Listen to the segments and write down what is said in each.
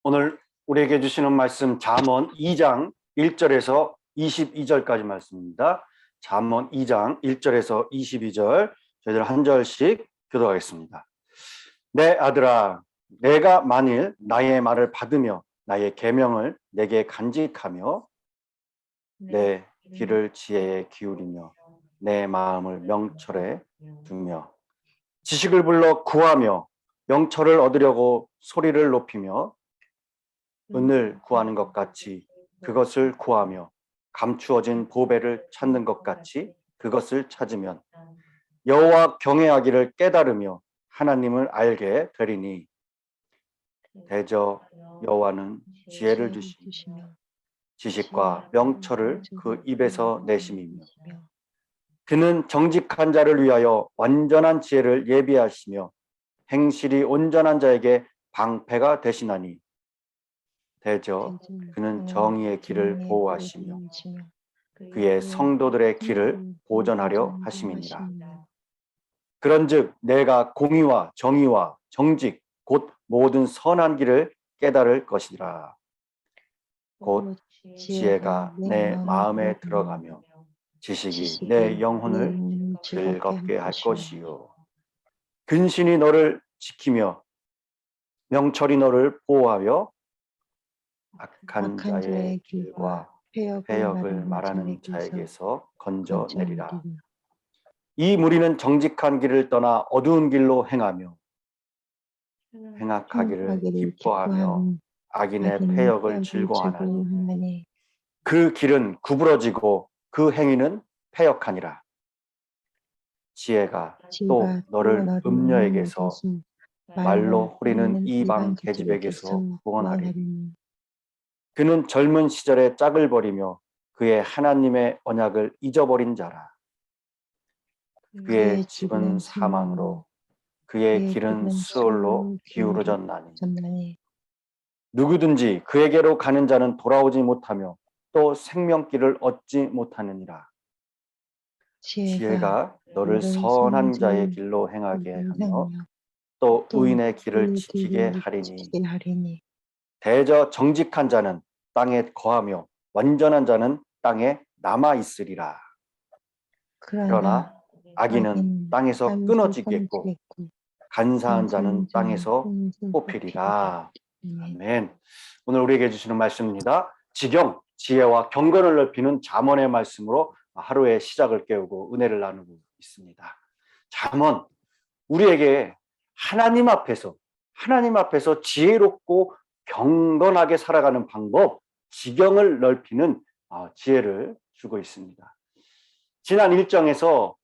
오늘 우리에게 주시는 말씀 잠언 2장 1절에서 22절까지 말씀입니다. 잠언 2장 1절에서 22절 저희들 한 절씩 교독하겠습니다. 내 아들아, 내가 만일 나의 말을 받으며 나의 계명을 내게 간직하며 내 귀를 지혜에 기울이며 내 마음을 명철에 두며 지식을 불러 구하며 명철을 얻으려고 소리를 높이며 은을 구하는 것 같이 그것을 구하며 감추어진 보배를 찾는 것 같이 그것을 찾으면 여호와 경외하기를 깨달으며 하나님을 알게 되리니 대저 여호와는 지혜를 주시며 지식과 명철을 그 입에서 내심이며 그는 정직한 자를 위하여 완전한 지혜를 예비하시며 행실이 온전한 자에게 방패가 되시나니 대저 그는 정의의 길을 보호하시며 그의 성도들의 길을 보전하려 하심이니라. 그런즉 내가 공의와 정의와 정직 곧 모든 선한 길을 깨달을 것이라. 곧 지혜가 내 마음에 들어가며 지식이 내 영혼을 즐겁게 할 것이요 근신이 너를 지키며 명철이 너를 보호하여 악한 자의 길과 패역을 말하는 자에게서 건져내리라. 이 무리는 정직한 길을 떠나 어두운 길로 행하며 행악하기를 기뻐하며 악인의 패역을 즐거워하나니 그 길은 구부러지고 그 행위는 패역하니라. 지혜가 또 너를 음녀에게서 말로 호리는 이방 계집에게서 구원하리니 그는 젊은 시절에 짝을 버리며 그의 하나님의 언약을 잊어버린 자라. 그의 집은 사망으로 그의 길은 수월로 기울어졌나니 누구든지 그에게로 가는 자는 돌아오지 못하며 또 생명길을 얻지 못하느니라. 지혜가 너를 선한 자의 길로 행하게 하며 또 의인의 길을 지키게 하리니 대저 정직한 자는 땅에 거하며 완전한 자는 땅에 남아 있으리라. 그러나 악인은 땅에서 끊어지겠고 간사한 자는 땅에서 뽑히리라. 아멘. 오늘 우리에게 주시는 말씀입니다. 지경, 지혜와 경건을 넓히는 잠언의 말씀으로 하루의 시작을 깨우고 은혜를 나누고 있습니다. 잠언, 우리에게 하나님 앞에서 지혜롭고 경건하게 살아가는 방법, 지경을 넓히는 지혜를 주고 있습니다. 지난 일정에서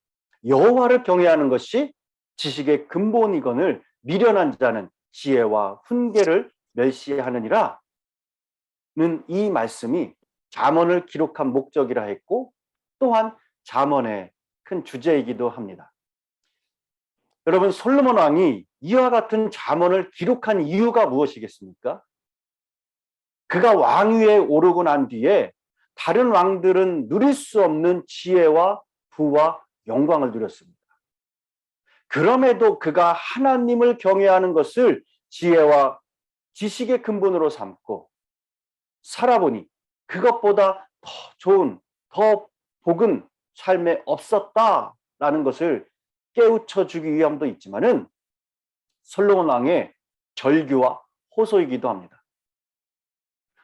여호와를 경외하는 것이 지식의 근본이거늘 미련한 자는 지혜와 훈계를 멸시하느니라 는 이 말씀이 잠언을 기록한 목적이라 했고 또한 잠언의 큰 주제이기도 합니다. 여러분, 솔로몬 왕이 이와 같은 잠언을 기록한 이유가 무엇이겠습니까? 그가 왕위에 오르고 난 뒤에 다른 왕들은 누릴 수 없는 지혜와 부와 영광을 누렸습니다. 그럼에도 그가 하나님을 경외하는 것을 지혜와 지식의 근본으로 삼고 살아보니 그것보다 더 좋은, 더 복은 삶에 없었다라는 것을 깨우쳐 주기 위함도 있지만은 솔로몬 왕의 절규와 호소이기도 합니다.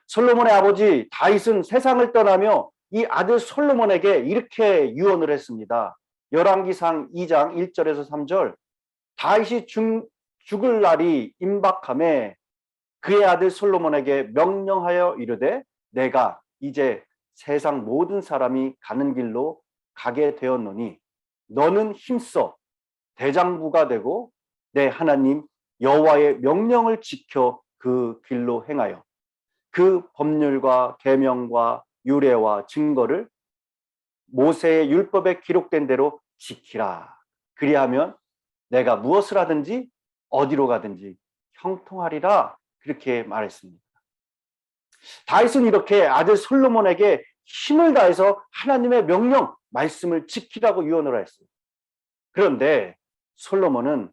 솔로몬의 아버지 다윗은 세상을 떠나며 이 아들 솔로몬에게 이렇게 유언을 했습니다. 열왕기상 2장 1절에서 3절 다윗이 죽을 날이 임박함에 그의 아들 솔로몬에게 명령하여 이르되 내가 이제 세상 모든 사람이 가는 길로 가게 되었노니 너는 힘써 대장부가 되고 내 하나님 여호와의 명령을 지켜 그 길로 행하여 그 법률과 계명과 유례와 증거를 모세의 율법에 기록된 대로 지키라. 그리하면 내가 무엇을 하든지 어디로 가든지 형통하리라. 그렇게 말했습니다. 다윗은 이렇게 아들 솔로몬에게 힘을 다해서 하나님의 명령, 말씀을 지키라고 유언을 했어요. 그런데 솔로몬은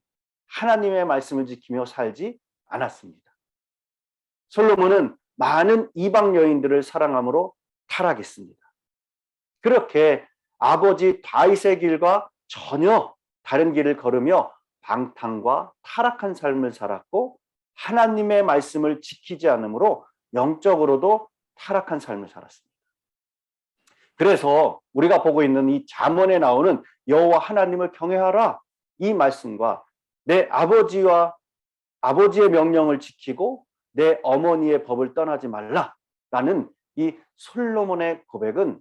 하나님의 말씀을 지키며 살지 않았습니다. 솔로몬은 많은 이방 여인들을 사랑함으로 타락했습니다. 그렇게 아버지 다윗의 길과 전혀 다른 길을 걸으며 방탕과 타락한 삶을 살았고, 하나님의 말씀을 지키지 않으므로 영적으로도 타락한 삶을 살았습니다. 그래서 우리가 보고 있는 이 잠언에 나오는 여호와 하나님을 경외하라, 이 말씀과 내 아버지의 명령을 지키고 내 어머니의 법을 떠나지 말라라는 이 솔로몬의 고백은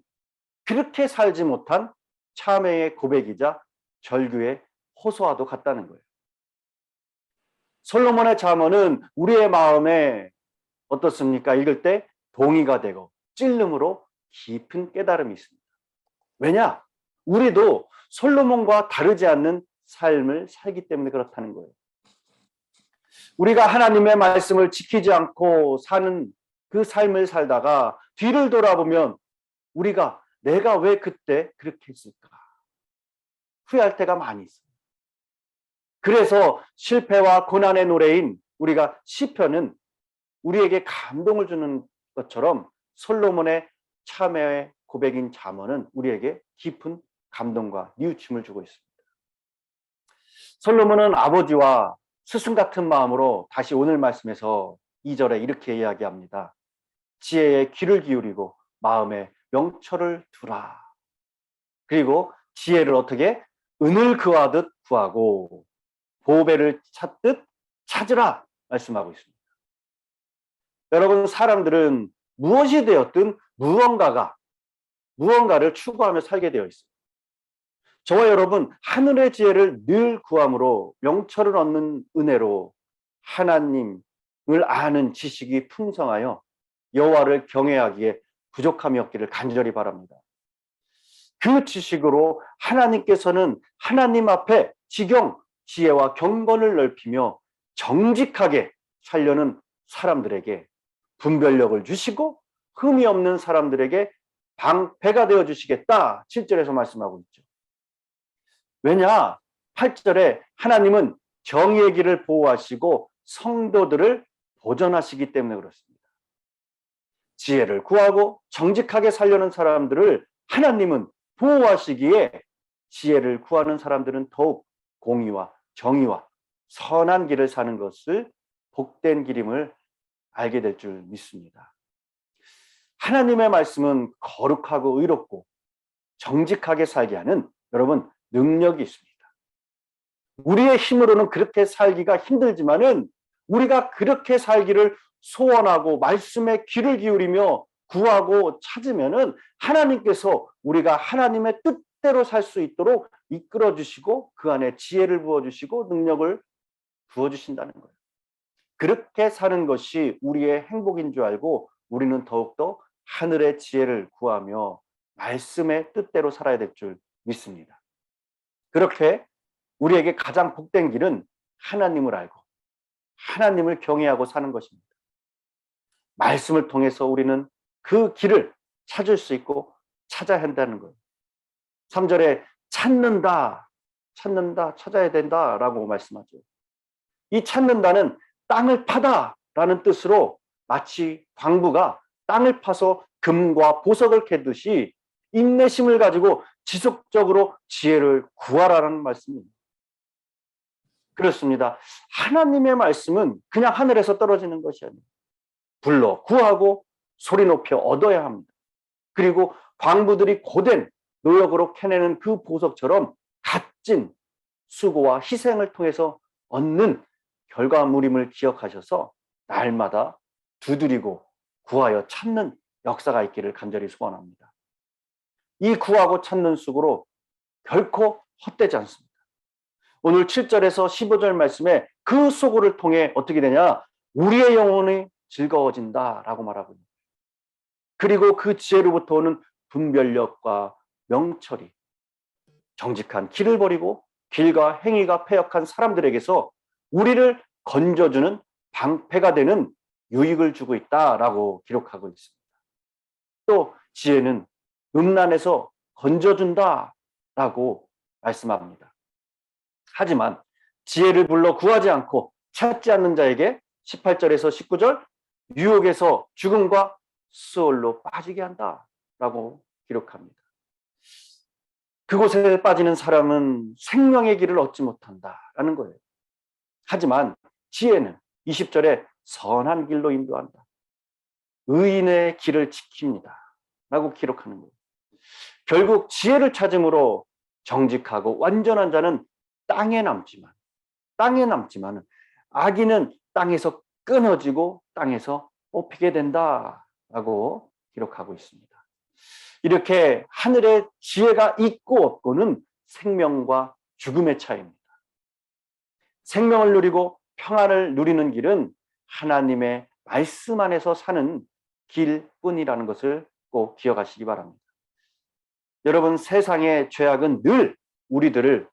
그렇게 살지 못한 참회의 고백이자 절규의 호소와도 같다는 거예요. 솔로몬의 잠언은 우리의 마음에 어떻습니까? 읽을 때 동의가 되고 찔림으로 깊은 깨달음이 있습니다. 왜냐? 우리도 솔로몬과 다르지 않는 삶을 살기 때문에 그렇다는 거예요. 우리가 하나님의 말씀을 지키지 않고 사는 그 삶을 살다가 뒤를 돌아보면 우리가 내가 왜 그때 그렇게 했을까? 후회할 때가 많이 있어요. 그래서 실패와 고난의 노래인 우리가 시편은 우리에게 감동을 주는 것처럼 솔로몬의 참회의 고백인 잠언은 우리에게 깊은 감동과 뉘우침을 주고 있습니다. 솔로몬은 아버지와 스승 같은 마음으로 다시 오늘 말씀에서 2절에 이렇게 이야기합니다. 지혜에 귀를 기울이고 마음에 명철을 두라. 그리고 지혜를 어떻게? 은을 구하듯 구하고 보배를 찾듯 찾으라 말씀하고 있습니다. 여러분, 사람들은 무엇이 되었든 무언가를 추구하며 살게 되어 있습니다. 저와 여러분, 하늘의 지혜를 늘 구함으로 명철을 얻는 은혜로 하나님을 아는 지식이 풍성하여 여호와를 경외하기에 부족함이 없기를 간절히 바랍니다. 그 지식으로 하나님께서는 하나님 앞에 지혜와 경건을 넓히며 정직하게 살려는 사람들에게 분별력을 주시고 흠이 없는 사람들에게 방패가 되어 주시겠다 7절에서 말씀하고 있죠. 왜냐? 8절에 하나님은 정의의 길을 보호하시고 성도들을 보전하시기 때문에 그렇습니다. 지혜를 구하고 정직하게 살려는 사람들을 하나님은 보호하시기에 지혜를 구하는 사람들은 더욱 공의와 정의와 선한 길을 사는 것을 복된 길임을 알게 될 줄 믿습니다. 하나님의 말씀은 거룩하고 의롭고 정직하게 살게 하는 여러분 능력이 있습니다. 우리의 힘으로는 그렇게 살기가 힘들지만은 우리가 그렇게 살기를 소원하고 말씀에 귀를 기울이며 구하고 찾으면은 하나님께서 우리가 하나님의 뜻대로 살 수 있도록 이끌어 주시고 그 안에 지혜를 부어 주시고 능력을 부어 주신다는 거예요. 그렇게 사는 것이 우리의 행복인 줄 알고 우리는 더욱더 하늘의 지혜를 구하며 말씀의 뜻대로 살아야 될 줄 믿습니다. 그렇게 우리에게 가장 복된 길은 하나님을 알고 하나님을 경외하고 사는 것입니다. 말씀을 통해서 우리는 그 길을 찾을 수 있고 찾아야 한다는 거예요. 3절에 찾는다, 찾아야 된다라고 말씀하죠. 이 찾는다는 땅을 파다라는 뜻으로 마치 광부가 땅을 파서 금과 보석을 캐듯이 인내심을 가지고 지속적으로 지혜를 구하라는 말씀입니다. 그렇습니다. 하나님의 말씀은 그냥 하늘에서 떨어지는 것이 아니에요. 불러 구하고 소리 높여 얻어야 합니다. 그리고 광부들이 고된 노력으로 캐내는 그 보석처럼 값진 수고와 희생을 통해서 얻는 결과물임을 기억하셔서 날마다 두드리고 구하여 찾는 역사가 있기를 간절히 소원합니다. 이 구하고 찾는 수고로 결코 헛되지 않습니다. 오늘 7절에서 15절 말씀에 그 수고를 통해 어떻게 되냐? 우리의 영혼이 즐거워진다라고 말하고 있습니다. 그리고 그 지혜로부터 오는 분별력과 명철이 정직한 길을 버리고 길과 행위가 패역한 사람들에게서 우리를 건져주는 방패가 되는 유익을 주고 있다라고 기록하고 있습니다. 또 지혜는 음란에서 건져준다라고 말씀합니다. 하지만 지혜를 불러 구하지 않고 찾지 않는 자에게 18절에서 19절 유혹에서 죽음과 수월로 빠지게 한다라고 기록합니다. 그곳에 빠지는 사람은 생명의 길을 얻지 못한다라는 거예요. 하지만 지혜는 20절에 선한 길로 인도한다. 의인의 길을 지킵니다. 라고 기록하는 거예요. 결국 지혜를 찾음으로 정직하고 완전한 자는 땅에 남지만 악인은 땅에서 끊어지고 땅에서 뽑히게 된다라고 기록하고 있습니다. 이렇게 하늘의 지혜가 있고 없고는 생명과 죽음의 차이입니다. 생명을 누리고 평안을 누리는 길은 하나님의 말씀 안에서 사는 길뿐이라는 것을 꼭 기억하시기 바랍니다. 여러분, 세상의 죄악은 늘 우리들을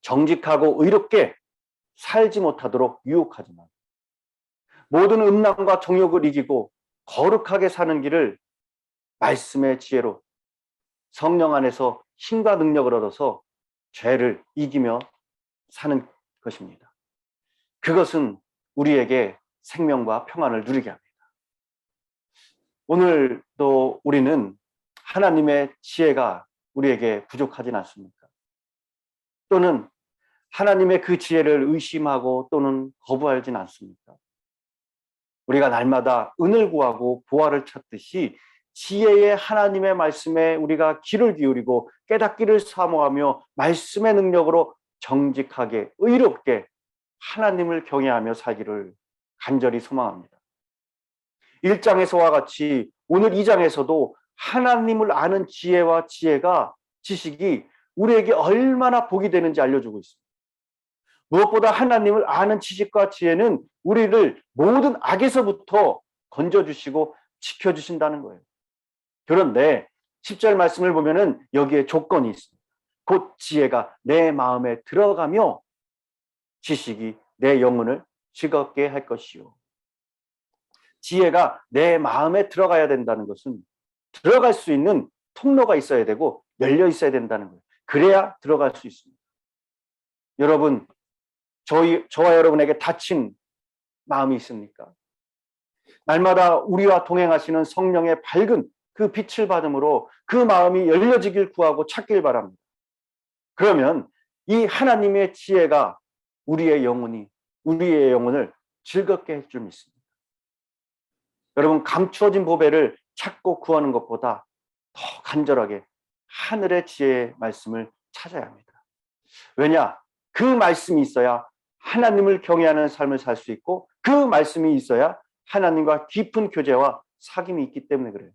정직하고 의롭게 살지 못하도록 유혹하지만 모든 음란과 정욕을 이기고 거룩하게 사는 길을 말씀의 지혜로 성령 안에서 힘과 능력을 얻어서 죄를 이기며 사는 것입니다. 그것은 우리에게 생명과 평안을 누리게 합니다. 오늘도 우리는 하나님의 지혜가 우리에게 부족하진 않습니까? 또는 하나님의 그 지혜를 의심하고 또는 거부하진 않습니까? 우리가 날마다 은을 구하고 보화를 찾듯이 지혜의 하나님의 말씀에 우리가 귀를 기울이고 깨닫기를 사모하며 말씀의 능력으로 정직하게 의롭게 하나님을 경외하며 살기를 간절히 소망합니다. 1장에서와 같이 오늘 2장에서도 하나님을 아는 지혜와 지식이 우리에게 얼마나 복이 되는지 알려주고 있습니다. 무엇보다 하나님을 아는 지식과 지혜는 우리를 모든 악에서부터 건져주시고 지켜주신다는 거예요. 그런데 10절 말씀을 보면은 여기에 조건이 있습니다. 곧 지혜가 내 마음에 들어가며 지식이 내 영혼을 즐겁게 할 것이요. 지혜가 내 마음에 들어가야 된다는 것은 들어갈 수 있는 통로가 있어야 되고 열려 있어야 된다는 거예요. 그래야 들어갈 수 있습니다. 여러분, 저와 여러분에게 닫힌 마음이 있습니까? 날마다 우리와 동행하시는 성령의 밝은 그 빛을 받음으로 그 마음이 열려지길 구하고 찾길 바랍니다. 그러면 이 하나님의 지혜가 우리의 영혼을 즐겁게 할 줄 믿습니다. 여러분, 감추어진 보배를 찾고 구하는 것보다 더 간절하게 하늘의 지혜의 말씀을 찾아야 합니다. 왜냐? 그 말씀이 있어야 하나님을 경외하는 삶을 살 수 있고 그 말씀이 있어야 하나님과 깊은 교제와 사귐이 있기 때문에 그래요.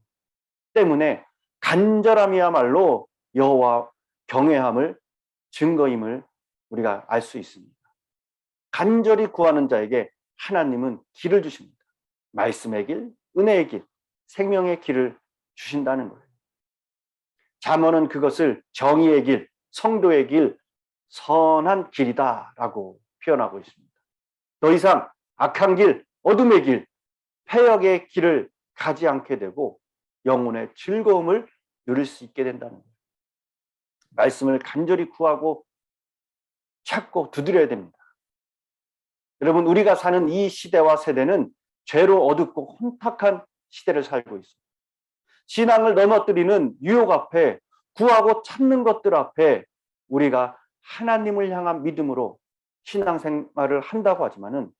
때문에 간절함이야말로 여호와 경외함을 증거임을 우리가 알 수 있습니다. 간절히 구하는 자에게 하나님은 길을 주십니다. 말씀의 길, 은혜의 길, 생명의 길을 주신다는 거예요. 잠언은 그것을 정의의 길, 성도의 길, 선한 길이다라고 표현하고 있습니다. 더 이상 악한 길, 어둠의 길, 패역의 길을 가지 않게 되고 영혼의 즐거움을 누릴 수 있게 된다는 거예요. 말씀을 간절히 구하고 찾고 두드려야 됩니다. 여러분, 우리가 사는 이 시대와 세대는 죄로 어둡고 혼탁한 시대를 살고 있습니다. 신앙을 넘어뜨리는 유혹 앞에, 구하고 찾는 것들 앞에 우리가 하나님을 향한 믿음으로 신앙생활을 한다고 하지만은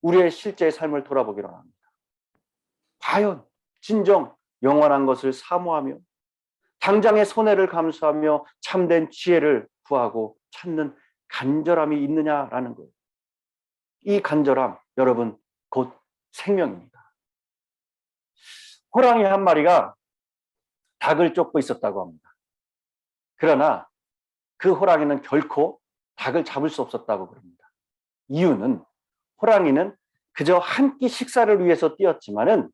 우리의 실제의 삶을 돌아보기로 합니다. 과연 진정 영원한 것을 사모하며 당장의 손해를 감수하며 참된 지혜를 구하고 찾는 간절함이 있느냐라는 거예요. 이 간절함, 여러분, 곧 생명입니다. 호랑이 한 마리가 닭을 쫓고 있었다고 합니다. 그러나 그 호랑이는 결코 닭을 잡을 수 없었다고 그럽니다. 이유는 호랑이는 그저 한 끼 식사를 위해서 뛰었지만은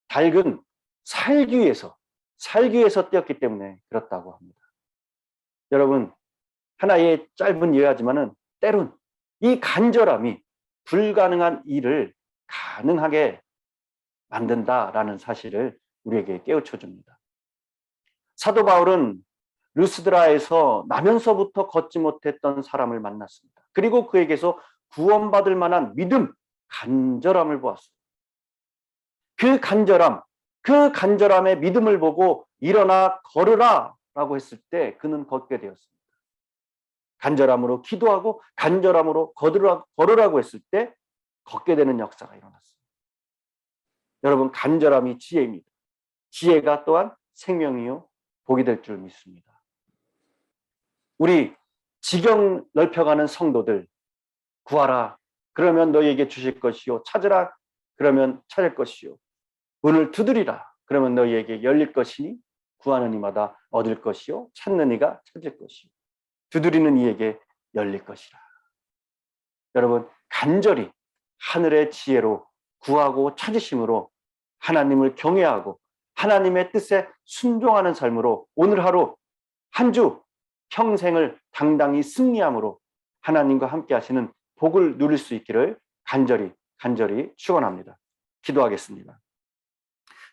닭은 살기 위해서 뛰었기 때문에 그렇다고 합니다. 여러분, 하나의 짧은 예화지만은 때론 이 간절함이 불가능한 일을 가능하게 만든다라는 사실을 우리에게 깨우쳐 줍니다. 사도 바울은 루스드라에서 나면서부터 걷지 못했던 사람을 만났습니다. 그리고 그에게서 구원받을 만한 믿음, 간절함을 보았습니다. 그 간절함의 믿음을 보고 일어나 걸으라 라고 했을 때 그는 걷게 되었습니다. 간절함으로 기도하고 간절함으로 걸으라고 했을 때 걷게 되는 역사가 일어났습니다. 여러분, 간절함이 지혜입니다. 지혜가 또한 생명이요 복이 될 줄 믿습니다. 우리 지경 넓혀가는 성도들, 구하라 그러면 너희에게 주실 것이요, 찾으라 그러면 찾을 것이요, 문을 두드리라 그러면 너희에게 열릴 것이니 구하는 이마다 얻을 것이요, 찾는 이가 찾을 것이요, 두드리는 이에게 열릴 것이라. 여러분, 간절히 하늘의 지혜로 구하고 찾으심으로 하나님을 경외하고 하나님의 뜻에 순종하는 삶으로 오늘 하루 한 주 평생을 당당히 승리함으로 하나님과 함께 하시는 복을 누릴 수 있기를 간절히 축원합니다. 기도하겠습니다.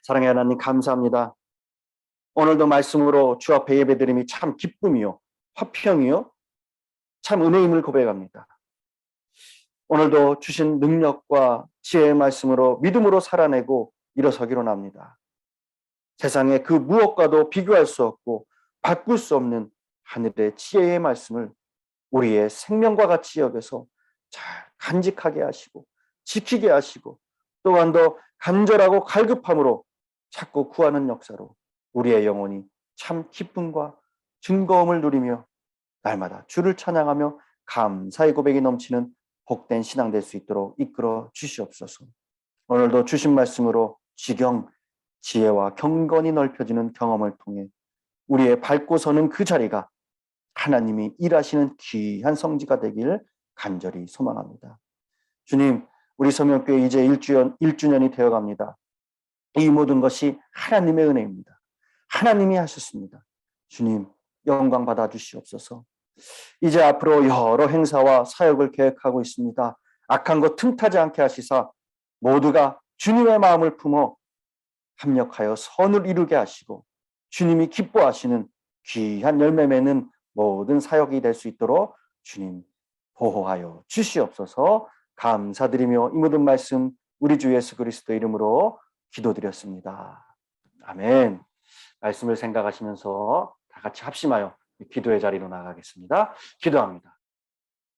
사랑의 하나님, 감사합니다. 오늘도 말씀으로 주 앞에 예배드림이 참 기쁨이요 화평이요 참 은혜임을 고백합니다. 오늘도 주신 능력과 지혜의 말씀으로 믿음으로 살아내고 일어서기로 합니다. 세상에 그 무엇과도 비교할 수 없고 바꿀 수 없는 하늘의 지혜의 말씀을 우리의 생명과 같이 여겨서 잘 간직하게 하시고 지키게 하시고 또한 더 간절하고 갈급함으로 찾고 구하는 역사로 우리의 영혼이 참 기쁨과 즐거움을 누리며 날마다 주를 찬양하며 감사의 고백이 넘치는 복된 신앙 될 수 있도록 이끌어 주시옵소서. 오늘도 주신 말씀으로 지경, 지혜와 경건이 넓혀지는 경험을 통해 우리의 밟고 서는 그 자리가 하나님이 일하시는 귀한 성지가 되길 간절히 소망합니다. 주님, 우리 서명교회 이제 1주년이 되어갑니다. 이 모든 것이 하나님의 은혜입니다. 하나님이 하셨습니다. 주님, 영광 받아 주시옵소서. 이제 앞으로 여러 행사와 사역을 계획하고 있습니다. 악한 것 틈타지 않게 하시사 모두가 주님의 마음을 품어 합력하여 선을 이루게 하시고 주님이 기뻐하시는 귀한 열매 맺는 모든 사역이 될 수 있도록 주님 보호하여 주시옵소서. 감사드리며 이 모든 말씀 우리 주 예수 그리스도 이름으로 기도드렸습니다. 아멘. 말씀을 생각하시면서 다 같이 합심하여 기도의 자리로 나가겠습니다. 기도합니다.